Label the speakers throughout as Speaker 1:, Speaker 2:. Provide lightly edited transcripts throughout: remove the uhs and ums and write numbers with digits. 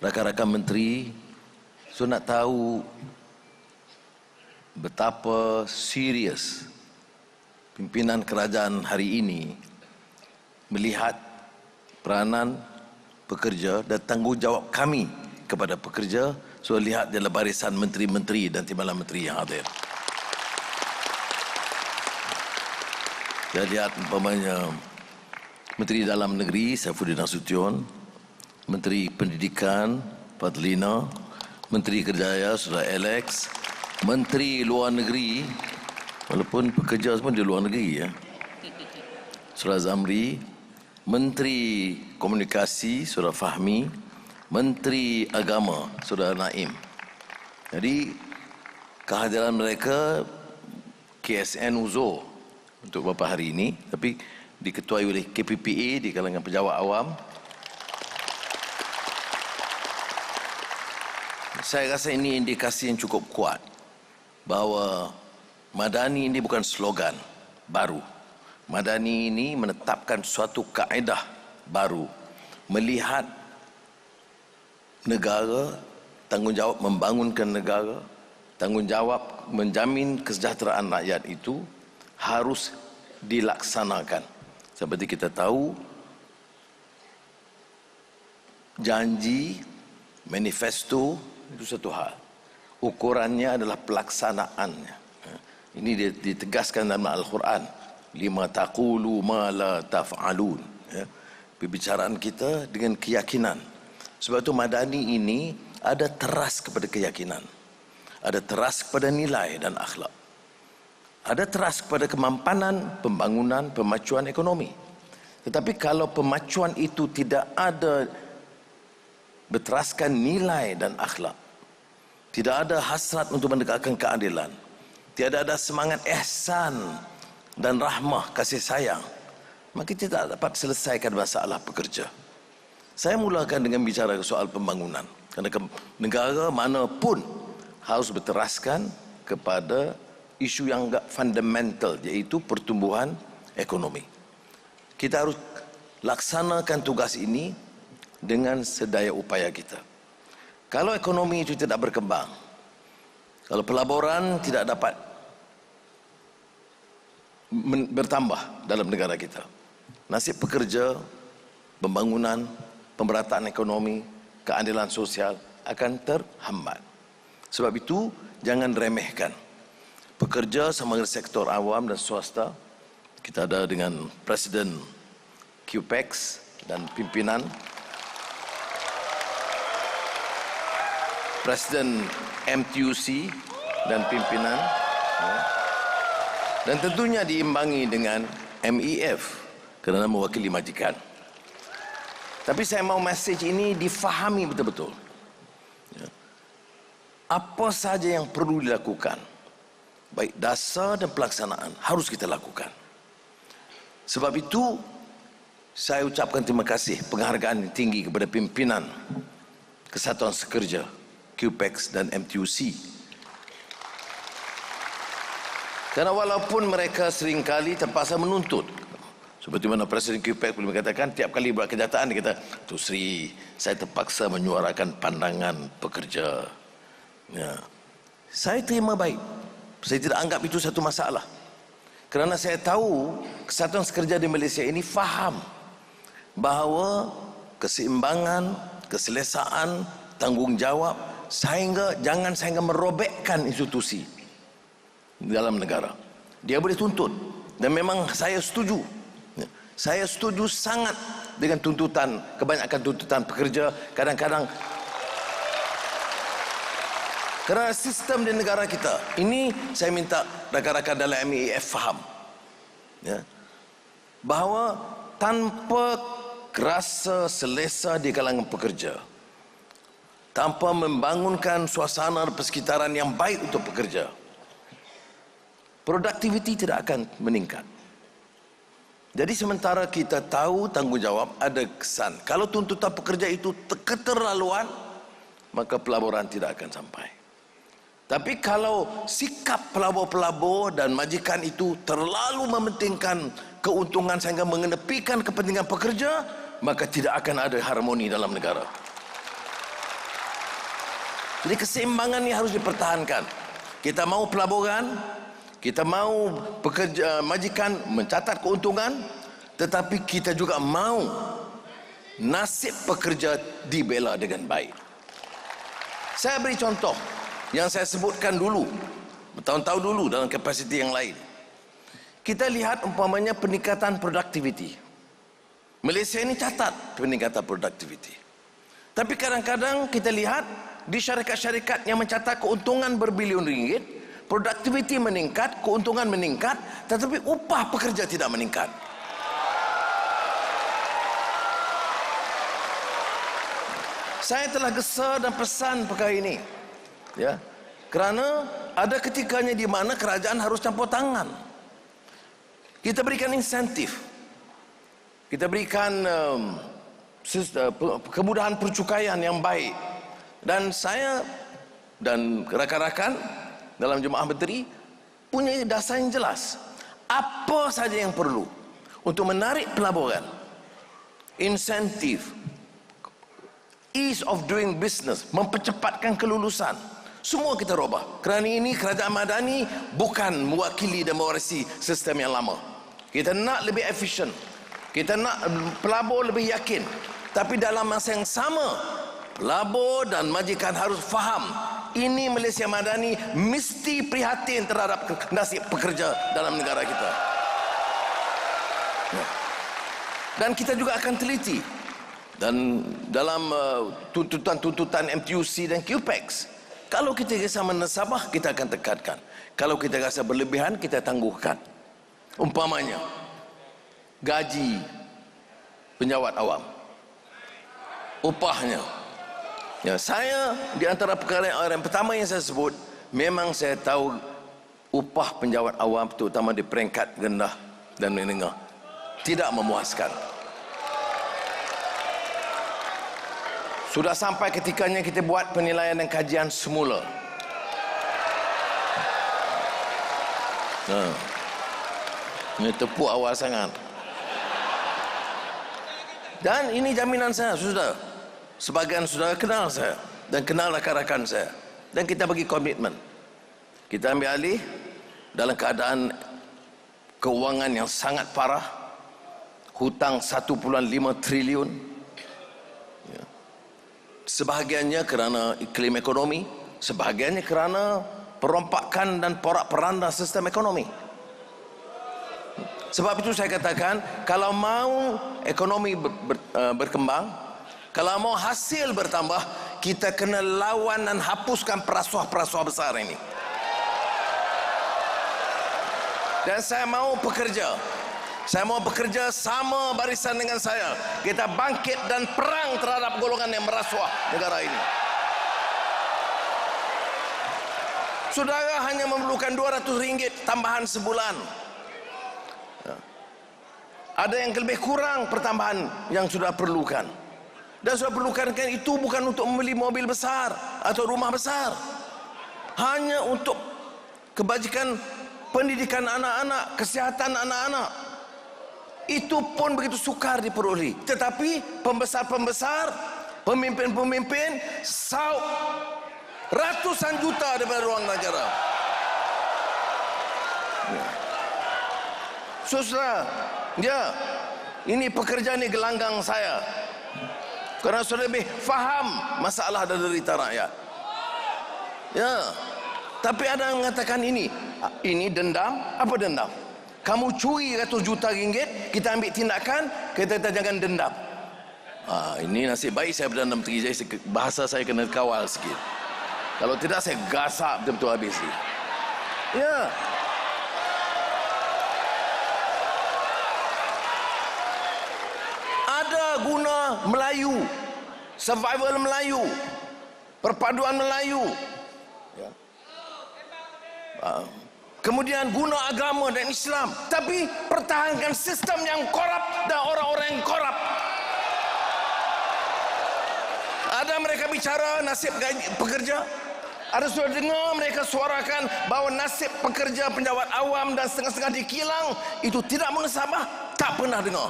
Speaker 1: rakan-rakan menteri, saya nak tahu betapa serius pimpinan kerajaan hari ini melihat peranan pekerja dan tanggungjawab kami kepada pekerja. So lihat dalam barisan menteri-menteri dan timbalan menteri yang hadir. Saya lihat umpamanya Menteri Dalam Negeri Saifuddin Nasution, Menteri Pendidikan Fadlina, Menteri Kerjaya Saudara Alex, Menteri Luar Negeri, walaupun pekerja semua di luar negeri ya, Saudara Zamri, Menteri Komunikasi Saudara Fahmi, Menteri Agama Saudara Naim. Jadi kehadiran mereka KSN uzur untuk beberapa hari ini, tapi diketuai oleh KPPA di kalangan pejabat awam. Saya rasa ini indikasi yang cukup kuat bahawa Madani ini bukan slogan baru. Madani ini menetapkan suatu kaedah baru, melihat negara, tanggungjawab membangunkan negara, tanggungjawab menjamin kesejahteraan rakyat itu harus dilaksanakan. Seperti kita tahu, janji, manifesto itu satu hal. Ukurannya adalah pelaksanaannya. Ini ditegaskan dalam Al-Quran. Lima taqulu ma la taf'alun. Perbicaraan kita dengan keyakinan. Sebab itu Madani ini ada teras kepada keyakinan. Ada teras kepada nilai dan akhlak. Ada teras kepada kemampanan, pembangunan, pemacuan ekonomi. Tetapi kalau pemacuan itu tidak ada berteraskan nilai dan akhlak, tidak ada hasrat untuk menegakkan keadilan, tidak ada semangat ihsan dan rahmah, kasih sayang, maka tidak dapat selesaikan masalah pekerja. Saya mulakan dengan bicara soal pembangunan. Kerana negara manapun harus berteraskan kepada isu yang agak fundamental, iaitu pertumbuhan ekonomi. Kita harus laksanakan tugas ini dengan sedaya upaya kita. Kalau ekonomi itu tidak berkembang, kalau pelaburan tidak dapat bertambah dalam negara kita, nasib pekerja, pembangunan, pemerataan ekonomi, keadilan sosial akan terhambat. Sebab itu jangan remehkan pekerja sama dengan sektor awam dan swasta. Kita ada dengan Presiden QPEX dan pimpinan, Presiden MTUC dan pimpinan, dan tentunya diimbangi dengan MEF kerana mewakili majikan. Tapi saya mau mesej ini difahami betul-betul. Apa saja yang perlu dilakukan, baik dasar dan pelaksanaan, harus kita lakukan. Sebab itu, saya ucapkan terima kasih, penghargaan yang tinggi kepada pimpinan Kesatuan Sekerja, QPEX dan MTUC. Kerana walaupun mereka seringkali terpaksa menuntut, seperti mana Presiden QPEX boleh mengatakan, tiap kali buat kenyataan dia kata, Tu Sri, saya terpaksa menyuarakan pandangan pekerja. Ya. Saya terima baik. Saya tidak anggap itu satu masalah. Kerana saya tahu Kesatuan Sekerja di Malaysia ini faham bahawa keseimbangan, keselesaan, tanggungjawab jangan sehingga merobekkan institusi dalam negara. Dia boleh tuntut, dan memang saya setuju. Saya setuju sangat dengan tuntutan, kebanyakan tuntutan pekerja. Kadang-kadang kerana sistem di negara kita ini, saya minta rakan-rakan dalam MEF faham ya, bahawa tanpa rasa selesa di kalangan pekerja, tanpa membangunkan suasana persekitaran yang baik untuk pekerja, produktiviti tidak akan meningkat. Jadi sementara kita tahu tanggungjawab, ada kesan. Kalau tuntutan pekerja itu keterlaluan, maka pelaburan tidak akan sampai. Tapi kalau sikap pelabur-pelabur dan majikan itu terlalu mementingkan keuntungan sehingga mengenepikan kepentingan pekerja, maka tidak akan ada harmoni dalam negara. Jadi keseimbangan ini harus dipertahankan. Kita mau pelaburan, kita mau pekerja majikan mencatat keuntungan, tetapi kita juga mau nasib pekerja dibela dengan baik. Saya beri contoh yang saya sebutkan dulu, bertahun-tahun dulu dalam kapasiti yang lain. Kita lihat umpamanya peningkatan produktiviti. Malaysia ini catat peningkatan produktiviti. Tapi kadang-kadang kita lihat di syarikat-syarikat yang mencatat keuntungan berbilion ringgit, produktiviti meningkat, keuntungan meningkat, tetapi upah pekerja tidak meningkat. Saya telah gesa dan pesan perkara ini, ya, kerana ada ketikanya di mana kerajaan harus campur tangan. Kita berikan insentif, kita berikan kemudahan percukaian yang baik, dan saya dan rakan-rakan dalam Jemaah Menteri punya dasar yang jelas. Apa saja yang perlu untuk menarik pelaburan, insentif, ease of doing business, mempercepatkan kelulusan, semua kita robah. Kerana ini kerajaan madani bukan mewakili dan mewarisi sistem yang lama. Kita nak lebih efisien, kita nak pelabur lebih yakin. Tapi dalam masa yang sama, pelabur dan majikan harus faham, ini Malaysia Madani mesti prihatin terhadap nasib pekerja dalam negara kita. Dan kita juga akan teliti. Dan dalam tuntutan-tuntutan MTUC dan QPEX, kalau kita rasa menasabah, kita akan tekankan. Kalau kita rasa berlebihan, kita tangguhkan. Umpamanya gaji penjawat awam, upahnya, ya, saya di antara perkara yang pertama yang saya sebut, memang saya tahu upah penjawat awam terutama di peringkat rendah dan menengah tidak memuaskan. Sudah sampai ketikanya kita buat penilaian dan kajian semula. Ini tepuk awal sangat. Dan ini jaminan saya, saudara. Sebagian saudara kenal saya dan kenal rakan-rakan saya. Dan kita bagi komitmen. Kita ambil alih dalam keadaan keuangan yang sangat parah. Hutang 1.5 triliun. Sebahagiannya kerana iklim ekonomi, sebahagiannya kerana perompakan dan porak-poranda sistem ekonomi. Sebab itu saya katakan, kalau mau ekonomi berkembang, kalau mau hasil bertambah, kita kena lawan dan hapuskan perasuah-perasuah besar ini. Dan saya mau bekerja, sama barisan dengan saya. Kita bangkit dan perang terhadap golongan yang merasuah negara ini. Saudara hanya memerlukan RM200 tambahan sebulan. Ada yang lebih kurang pertambahan yang sudah perlukan. Dan sudah perlukan kan itu bukan untuk membeli mobil besar atau rumah besar. Hanya untuk kebajikan pendidikan anak-anak, kesihatan anak-anak. Itu pun begitu sukar diperoleh. Tetapi pembesar-pembesar, pemimpin-pemimpin saup ratusan juta daripada ruang negara. Saudara, ya, ini pekerjaan ini gelanggang saya. Kerana saudara lebih faham masalah dan derita rakyat. Ya, tapi ada yang mengatakan ini dendam. Apa dendam? Kamu curi ratus juta ringgit, kita ambil tindakan, kita jangan dendam. Ini nasib baik saya Perdana Menteri, bahasa saya kena kawal sikit. Kalau tidak saya gasak betul-betul habis. Ya. Ada guna Melayu, survival Melayu, perpaduan Melayu. Ya. Kemudian guna agama dan Islam, tapi pertahankan sistem yang korup dan orang-orang yang korup. Ada mereka bicara nasib pekerja, ada sudah dengar mereka suarakan bahawa nasib pekerja penjawat awam dan setengah-setengah di kilang itu tidak mengesabah. Tak pernah dengar.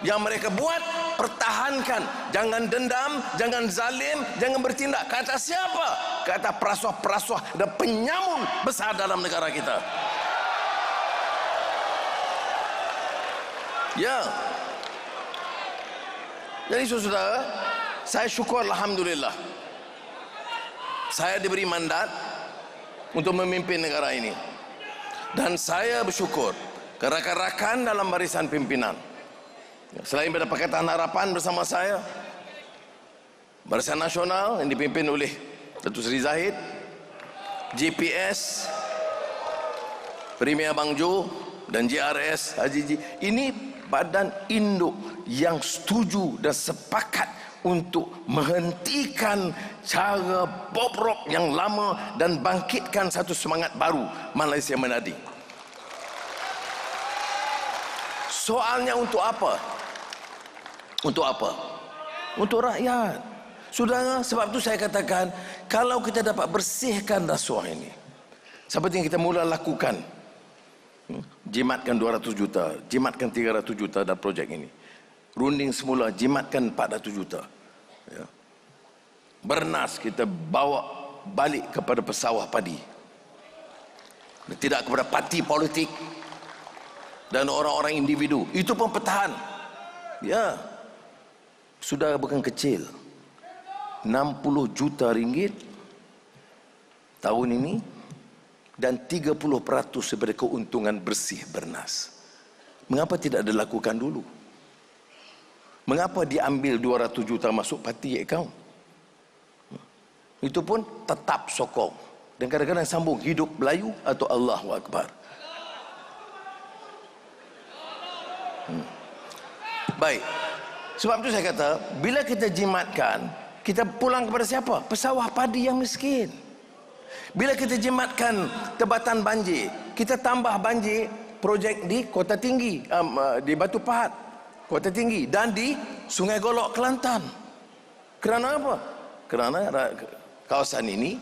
Speaker 1: Yang mereka buat pertahankan. Jangan dendam, jangan zalim, jangan bertindak. Kata siapa? Kata perasuah-perasuah dan penyamun besar dalam negara kita. Ya. Jadi saudara, saya syukur alhamdulillah. Saya diberi mandat untuk memimpin negara ini. Dan saya bersyukur ke rakan-rakan dalam barisan pimpinan. Selain pada Pakatan Harapan bersama saya, Barisan Nasional yang dipimpin oleh Datuk Seri Zahid, GPS, Premier Bang Jo dan JRS Haji Ji. Ini badan induk yang setuju dan sepakat untuk menghentikan cara bobrok yang lama dan bangkitkan satu semangat baru Malaysia Menadi. Soalnya untuk apa? Untuk apa? Untuk rakyat. Saudara, sebab itu saya katakan, kalau kita dapat bersihkan rasuah ini, seperti yang kita mula lakukan, jimatkan 200 juta, jimatkan 300 juta dalam projek ini. Runding semula, jimatkan 400 juta. Ya. Bernas kita bawa balik kepada pesawah padi. Tidak kepada parti politik dan orang-orang individu. Itu pun pertahan. Ya. Sudah bukan kecil. 60 juta ringgit tahun ini dan 30% daripada keuntungan bersih Bernas. Mengapa tidak dilakukan dulu? Mengapa diambil 200 juta masuk parti akaun? Itu pun tetap sokong. Dan kadang-kadang sambung hidup Melayu atau Allahu Akbar. Baik. Sebab itu saya kata, bila kita jimatkan, kita pulang kepada siapa? Pesawah padi yang miskin. Bila kita jimatkan tebatan banjir, kita tambah banjir projek di Kota Tinggi, di Batu Pahat, Kota Tinggi, dan di Sungai Golok, Kelantan. Kerana apa? Kerana kawasan ini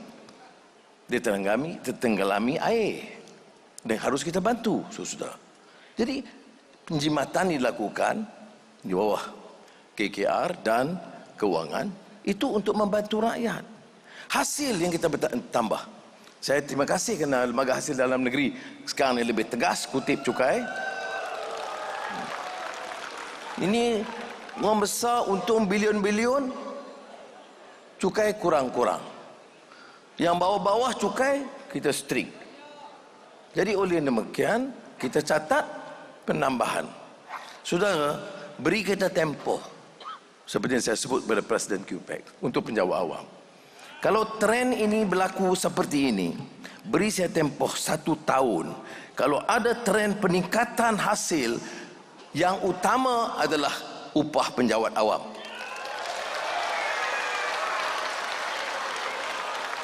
Speaker 1: ditenggelami air dan harus kita bantu, saudara. Jadi penjimatan dilakukan di bawah KKR dan kewangan itu untuk membantu rakyat. Hasil yang kita tambah. Saya terima kasih kerana Lembaga Hasil Dalam Negeri sekarang ini lebih tegas kutip cukai. Ini uang besar untung bilion-bilion, cukai kurang-kurang. Yang bawah-bawah cukai kita strict. Jadi oleh demikian kita catat penambahan. Saudara, beri kita tempoh. Seperti yang saya sebut kepada Presiden QPEX untuk penjawat awam. Kalau tren ini berlaku seperti ini, beri saya tempoh 1 tahun. Kalau ada tren peningkatan hasil, yang utama adalah upah penjawat awam.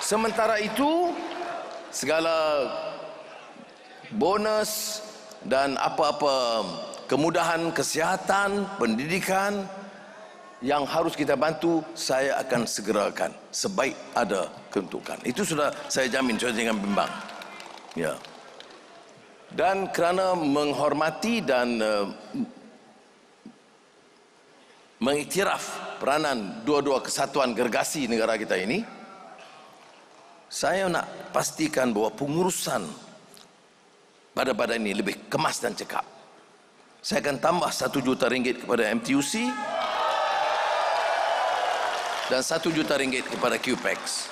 Speaker 1: Sementara itu, segala bonus dan apa-apa kemudahan kesihatan, pendidikan yang harus kita bantu, saya akan segerakan sebaik ada keuntungan. Itu sudah saya jamin, saya jangan bimbang. Ya. Dan kerana menghormati dan mengiktiraf peranan dua-dua kesatuan gergasi negara kita ini, saya nak pastikan bahawa pengurusan pada badan ini lebih kemas dan cekap. Saya akan tambah 1 juta ringgit kepada MTUC dan 1 juta ringgit kepada QPEX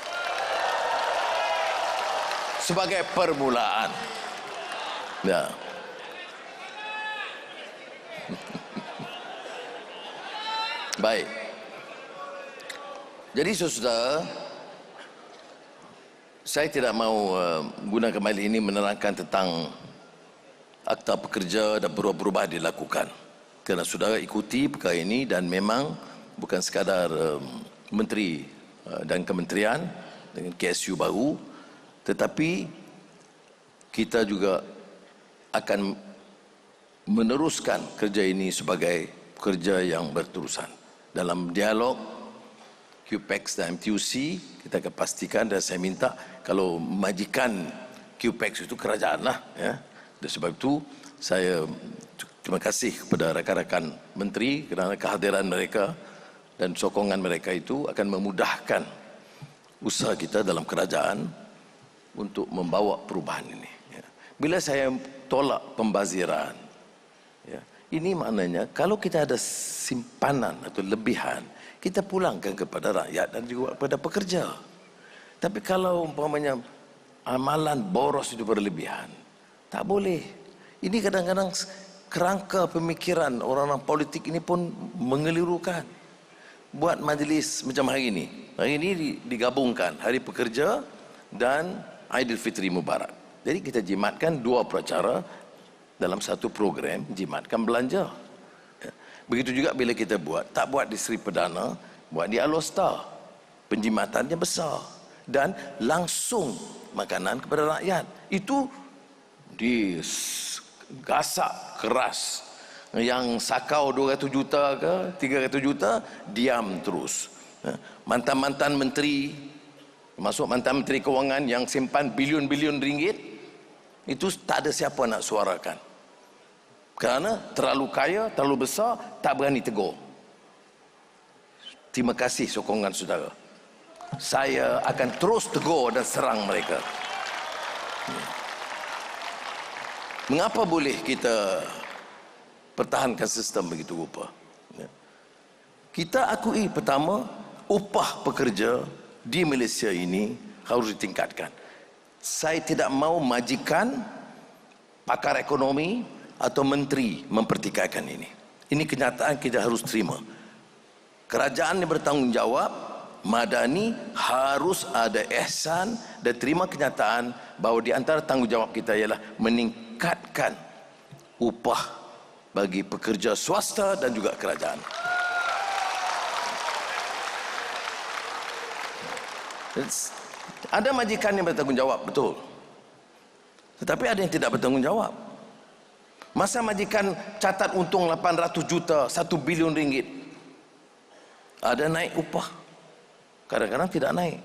Speaker 1: sebagai permulaan. Ya. Baik. Jadi saudara, saya tidak mahu guna kembali ini menerangkan tentang akta pekerja dan berubah-ubah dilakukan. Kerana saudara ikuti perkara ini dan memang bukan sekadar menteri dan kementerian dengan KSU baru, tetapi kita juga akan meneruskan kerja ini sebagai kerja yang berterusan. Dalam dialog QPEX dan MTUC, kita akan pastikan dan saya minta kalau majikan QPEX itu kerajaan lah, ya. Dan sebab itu saya Terima kasih kepada rakan-rakan menteri kerana kehadiran mereka dan sokongan mereka itu akan memudahkan usaha kita dalam kerajaan untuk membawa perubahan ini. Bila saya tolak pembaziran, ini maknanya kalau kita ada simpanan atau lebihan, kita pulangkan kepada rakyat dan juga kepada pekerja. Tapi kalau umpamanya amalan boros itu berlebihan, tak boleh. Ini kadang-kadang kerangka pemikiran orang-orang politik ini pun mengelirukan. Buat majlis macam hari ini. Hari ini digabungkan Hari Pekerja dan Aidilfitri Mubarak. Jadi kita jimatkan dua upacara dalam satu program, jimatkan belanja. Begitu juga bila kita buat, tak buat di Sri Perdana, buat di Alostar. Penjimatannya besar. Dan langsung makanan kepada rakyat. Itu digasak keras. Yang sakau 200 juta ke 300 juta, diam terus. Mantan-mantan menteri, termasuk mantan menteri kewangan yang simpan bilion-bilion ringgit, itu tak ada siapa nak suarakan. Kerana terlalu kaya, terlalu besar, tak berani tegur. Terima kasih sokongan saudara. Saya akan terus tegur dan serang mereka. Mengapa boleh kita pertahankan sistem begitu rupa? Kita akui pertama, upah pekerja di Malaysia ini harus ditingkatkan. Saya tidak mahu majikan, pakar ekonomi atau menteri mempertikaikan ini. Ini kenyataan kita harus terima. Kerajaan yang bertanggungjawab, madani, harus ada ihsan dan terima kenyataan bahawa di antara tanggungjawab kita ialah meningkatkan upah bagi pekerja swasta dan juga kerajaan. Ada majikan yang bertanggungjawab, betul. Tetapi ada yang tidak bertanggungjawab. Masa majikan catat untung 800 juta, 1 bilion ringgit, ada naik upah? Kadang-kadang tidak naik.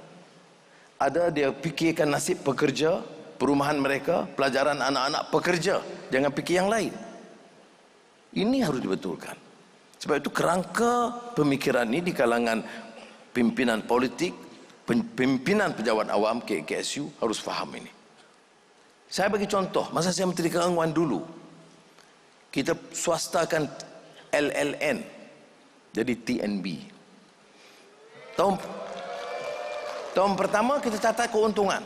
Speaker 1: Ada dia fikirkan nasib pekerja, perumahan mereka, pelajaran anak-anak pekerja, jangan fikir yang lain. Ini harus dibetulkan. Sebab itu kerangka pemikiran ini di kalangan pimpinan politik, pimpinan pejabat awam KSU harus faham ini. Saya bagi contoh, masa saya Menteri Keuangan dulu, kita swastakan LLN jadi TNB. Tahun pertama kita catat keuntungan.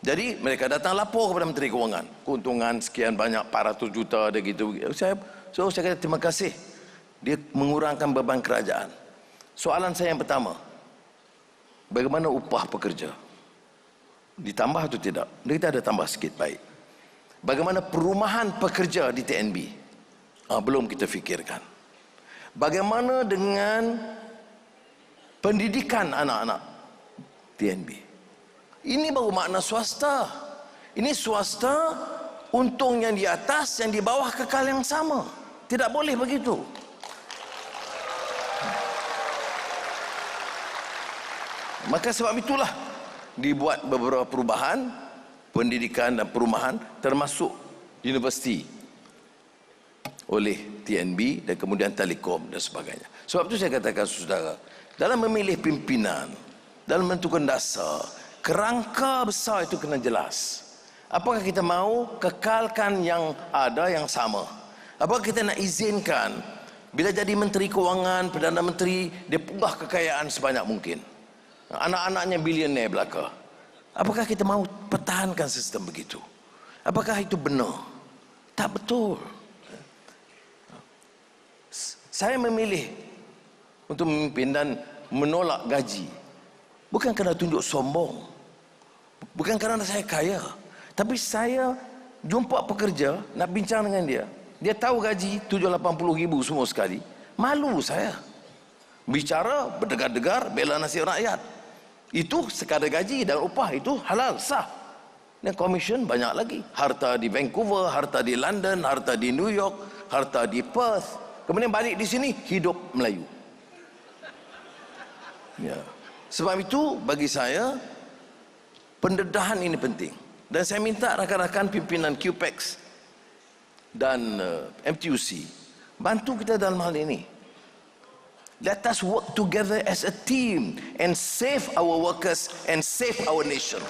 Speaker 1: Jadi mereka datang lapor kepada Menteri Keuangan, keuntungan sekian banyak 400 juta dan gitu. Saya kata terima kasih. Dia mengurangkan beban kerajaan. Soalan saya yang pertama, bagaimana upah pekerja? Ditambah atau tidak? Kita ada tambah sikit, baik. Bagaimana perumahan pekerja di TNB? Belum kita fikirkan. Bagaimana dengan pendidikan anak-anak TNB? Ini baru makna swasta. Ini swasta, untung yang di atas, yang di bawah kekal yang sama. Tidak boleh begitu. Maka sebab itulah dibuat beberapa perubahan pendidikan dan perumahan, termasuk universiti oleh TNB dan kemudian Telekom dan sebagainya. Sebab itu saya katakan saudara, dalam memilih pimpinan, dalam menentukan dasar, kerangka besar itu kena jelas. Apakah kita mahu kekalkan yang ada yang sama? Apakah kita nak izinkan bila jadi Menteri Kewangan, Perdana Menteri, dia pugah kekayaan sebanyak mungkin? Anak-anaknya bilioner belaka. Apakah kita mahu pertahankan sistem begitu? Apakah itu benar? Tak betul. Saya memilih untuk memimpin dan menolak gaji bukan kerana tunjuk sombong, bukan kerana saya kaya, tapi saya jumpa pekerja, nak bincang dengan dia, dia tahu gaji 780 ribu semua sekali, malu saya bicara berdegar-degar bela nasib rakyat. Itu sekadar gaji dan upah itu halal, sah. Dan komisen banyak lagi, harta di Vancouver, harta di London, harta di New York, harta di Perth, kemudian balik di sini hidup Melayu. Ya. Sebab itu bagi saya pendedahan ini penting. Dan saya minta rakan-rakan pimpinan QPEX dan MTUC bantu kita dalam hal ini. Let us work together as a team and save our workers and save our nation.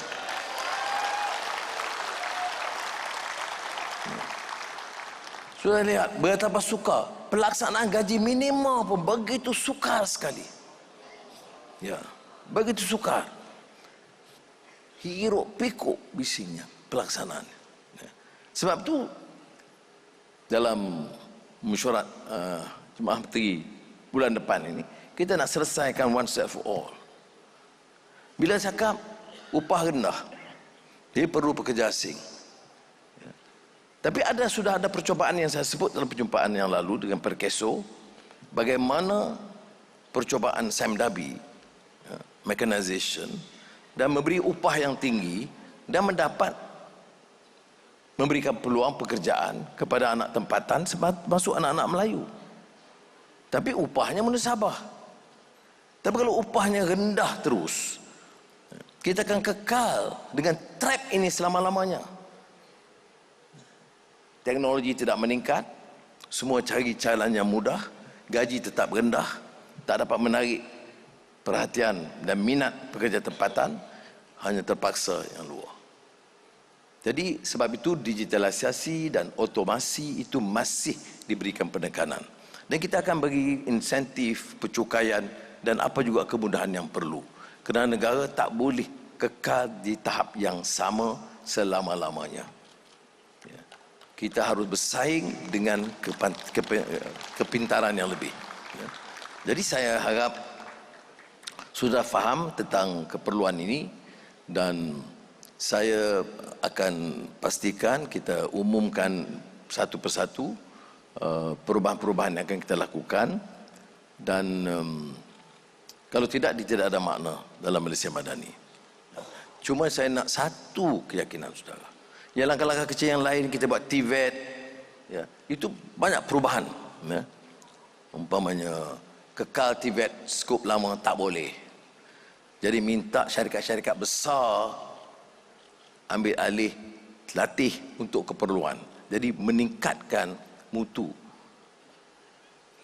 Speaker 1: Sudah lihat betapa sukar pelaksanaan gaji minima pun begitu sukar sekali. Ya, begitu sukar. Hiruk pikuk bisingnya pelaksanaan. Ya. Sebab tu dalam mesyuarat Jemaah Menteri bulan depan ini kita nak selesaikan one set for all. Bila cakap upah rendah, dia perlu pekerja asing. Ya. Tapi sudah ada percubaan yang saya sebut dalam perjumpaan yang lalu dengan Perkeso, bagaimana percubaan Sam Dabi, ya, mechanization, dan memberi upah yang tinggi dan memberikan peluang pekerjaan kepada anak tempatan termasuk anak-anak Melayu. Tapi upahnya munasabah. Tapi kalau upahnya rendah terus, kita akan kekal dengan trap ini selama-lamanya. Teknologi tidak meningkat, semua cari jalan yang mudah, gaji tetap rendah, tak dapat menarik perhatian dan minat pekerja tempatan, hanya terpaksa yang luar. Jadi sebab itu digitalisasi dan otomasi itu masih diberikan penekanan. Dan kita akan bagi insentif, pencukaian dan apa juga kemudahan yang perlu. Kerana negara tak boleh kekal di tahap yang sama selama-lamanya. Ya. Kita harus bersaing dengan kepintaran yang lebih. Ya. Jadi saya harap sudah faham tentang keperluan ini dan saya akan pastikan kita umumkan satu persatu perubahan-perubahan yang akan kita lakukan dan kalau tidak, dia tidak ada makna dalam Malaysia Madani. Cuma saya nak satu keyakinan saudara. Yang langkah-langkah kecil yang lain kita buat TVET, ya, itu banyak perubahan. Ya. Umpamanya kekal TVET skop lama tak boleh. Jadi minta syarikat-syarikat besar ambil alih latih untuk keperluan. Jadi meningkatkan mutu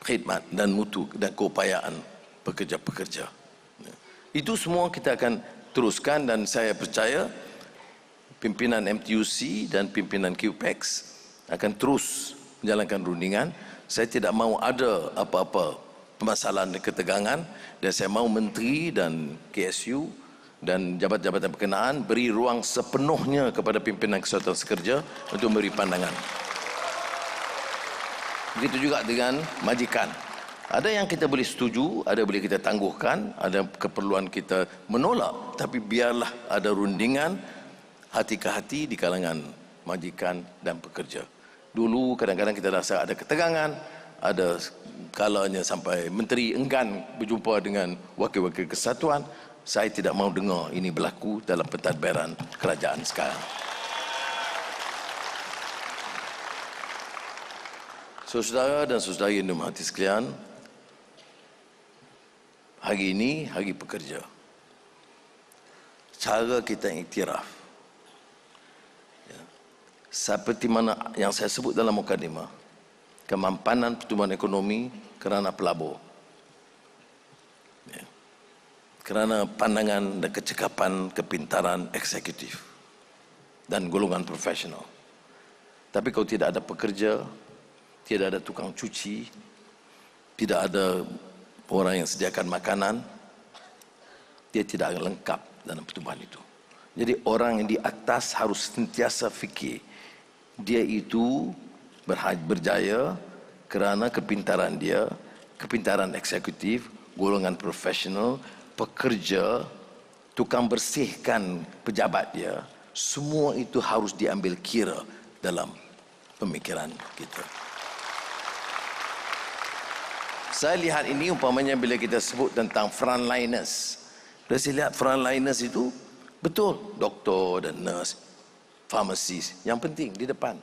Speaker 1: khidmat dan mutu dan keupayaan pekerja-pekerja. Itu semua kita akan teruskan dan saya percaya pimpinan MTUC dan pimpinan QPEX akan terus menjalankan rundingan. Saya tidak mahu ada apa-apa permasalahan dan ketegangan dan saya mahu menteri dan KSU dan jabat-jabatan berkenaan beri ruang sepenuhnya kepada pimpinan kesatuan sekerja untuk memberi pandangan. Begitu juga dengan majikan. Ada yang kita boleh setuju, ada boleh kita tangguhkan, ada keperluan kita menolak. Tapi biarlah ada rundingan hati ke hati di kalangan majikan dan pekerja. Dulu kadang-kadang kita rasa ada ketegangan, ada kalanya sampai menteri enggan berjumpa dengan wakil-wakil kesatuan. Saya tidak mahu dengar ini berlaku dalam pentadbiran kerajaan sekarang. Saudara dan saudari yang dirahmati sekalian, hari ini hari pekerja. Cara kita iktiraf, ya, seperti mana yang saya sebut dalam mukadimah, kemampanan pertumbuhan ekonomi kerana pelabur, ya, kerana pandangan dan kecekapan kepintaran eksekutif dan golongan profesional. Tapi kalau tidak ada pekerja, tidak ada tukang cuci, tidak ada orang yang sediakan makanan, dia tidak akan lengkap dalam pertumbuhan itu. Jadi orang yang di atas harus sentiasa fikir dia itu berjaya kerana kepintaran dia, kepintaran eksekutif, golongan profesional, pekerja, tukang bersihkan pejabat dia, semua itu harus diambil kira dalam pemikiran kita. Saya lihat ini umpamanya bila kita sebut tentang frontliners. Bila saya lihat frontliners itu, betul, doktor dan nurse, pharmacist, yang penting di depan.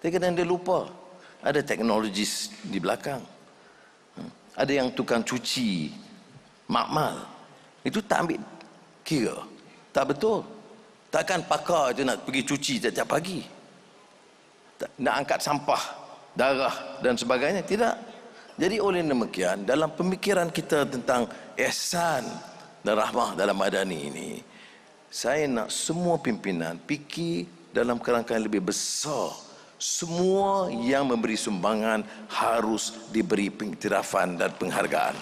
Speaker 1: Tapi kadang dia lupa, ada teknologis di belakang. Ada yang tukang cuci, makmal. Itu tak ambil kira. Tak betul. Takkan pakar je nak pergi cuci setiap pagi. nak angkat sampah, darah dan sebagainya. Tidak. Jadi oleh demikian, dalam pemikiran kita tentang ihsan dan rahmah dalam Madani ini, saya nak semua pimpinan fikir dalam kerangka yang lebih besar. Semua yang memberi sumbangan harus diberi pengiktirafan dan penghargaan.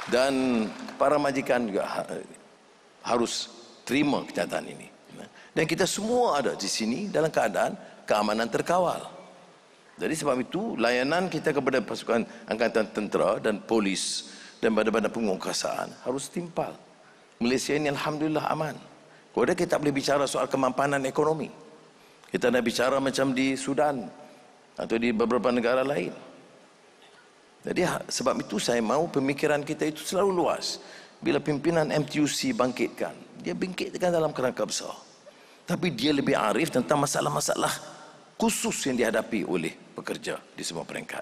Speaker 1: Dan para majikan juga harus terima kenyataan ini. Dan kita semua ada di sini dalam keadaan keamanan terkawal. Jadi sebab itu layanan kita kepada pasukan angkatan tentera dan polis dan badan-badan penguasaan harus timpal. Malaysia ini alhamdulillah aman. Kalau kita tak boleh bicara soal kemampanan ekonomi, kita nak bicara macam di Sudan atau di beberapa negara lain. Jadi sebab itu saya mahu pemikiran kita itu selalu luas. Bila pimpinan MTUC bangkitkan, dia bangkitkan dalam kerangka besar. Tapi dia lebih arif tentang masalah-masalah khusus yang dihadapi oleh pekerja di semua peringkat.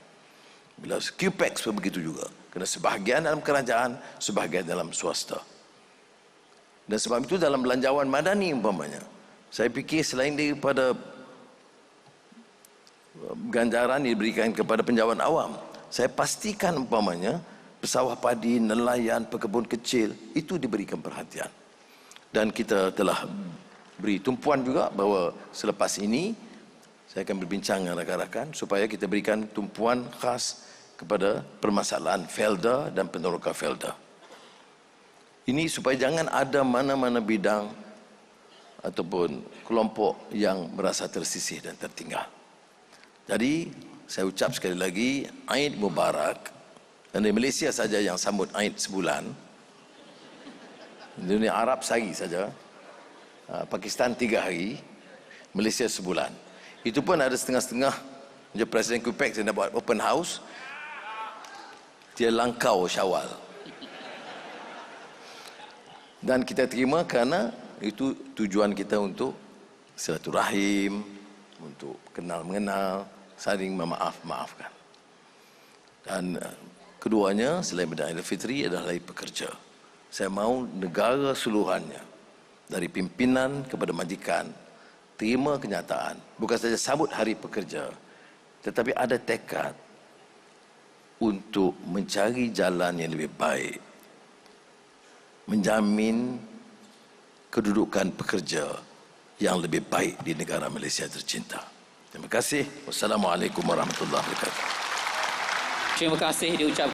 Speaker 1: Bila QPEX pun begitu juga. Kerana sebahagian dalam kerajaan, sebahagian dalam swasta. Dan sebab itu dalam belanjawan Madani umpamanya, saya fikir selain daripada ganjaran diberikan kepada penjawan awam, saya pastikan umpamanya pesawah padi, nelayan, pekebun kecil itu diberikan perhatian. Dan kita telah beri tumpuan juga bahawa selepas ini saya akan berbincang dengan rakan-rakan supaya kita berikan tumpuan khas kepada permasalahan felda dan peneroka felda. Ini supaya jangan ada mana-mana bidang ataupun kelompok yang merasa tersisih dan tertinggal. Jadi saya ucap sekali lagi Aid Mubarak. Dan di Malaysia saja yang sambut Aid sebulan. Di dunia Arab sehari saja. Pakistan 3 hari. Malaysia sebulan. Itu pun ada setengah-setengah. Presiden QPEX yang nak buat open house. Dia langkau Syawal. Dan kita terima kerana itu tujuan kita untuk silaturahim, untuk kenal mengenal, saling memaaf-maafkan. Dan keduanya selain pada Aidilfitri adalah hari pekerja. Saya mahu negara seluruhannya dari pimpinan kepada majikan terima kenyataan, bukan saja sambut hari pekerja, tetapi ada tekad untuk mencari jalan yang lebih baik, menjamin kedudukan pekerja yang lebih baik di negara Malaysia tercinta. Terima kasih. Wassalamualaikum warahmatullahi wabarakatuh.
Speaker 2: Terima kasih diucapkan.